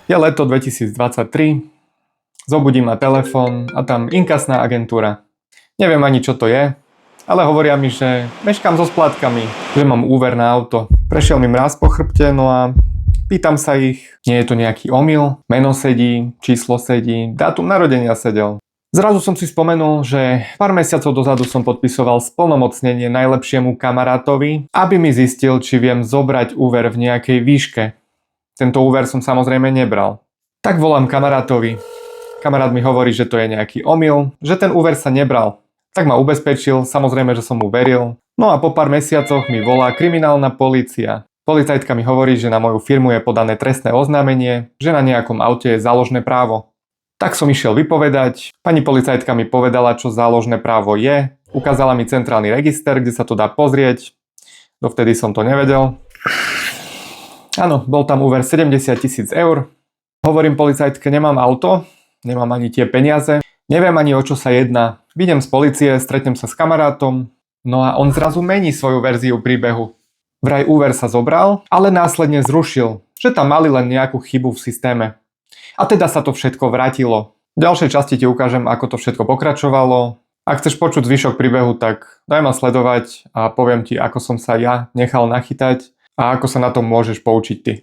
Je leto 2023, zobudím ma telefón a tam inkasná agentúra. Neviem ani čo to je, ale hovoria mi, že meškám so splátkami, že mám úver na auto. Prešiel mi mráz po chrbte, no a pýtam sa ich, nie je to nejaký omyl, meno sedí, číslo sedí, dátum narodenia sedel. Zrazu som si spomenul, že pár mesiacov dozadu som podpisoval splnomocnenie najlepšiemu kamarátovi, aby mi zistil, či viem zobrať úver v nejakej výške. Tento úver som samozrejme nebral. Tak volám kamarátovi. Kamarát mi hovorí, že to je nejaký omyl, že ten úver sa nebral. Tak ma ubezpečil, samozrejme, že som mu veril. No a po pár mesiacoch mi volá kriminálna polícia. Policajtka mi hovorí, že na moju firmu je podané trestné oznámenie, že na nejakom aute je záložné právo. Tak som išiel vypovedať, pani policajtka mi povedala, čo záložné právo je, ukázala mi centrálny register, kde sa to dá pozrieť, dovtedy som to nevedel. Áno, bol tam úver 70 000 eur. Hovorím policajtke, nemám auto, nemám ani tie peniaze, neviem ani o čo sa jedná. Vidím z polície, stretnem sa s kamarátom, no a on zrazu mení svoju verziu príbehu. Vraj úver sa zobral, ale následne zrušil, že tam mali len nejakú chybu v systéme. A teda sa to všetko vrátilo. V ďalšej časti ti ukážem, ako to všetko pokračovalo. Ak chceš počuť zvyšok príbehu, tak daj ma sledovať a poviem ti, ako som sa ja nechal nachytať a ako sa na tom môžeš poučiť ty.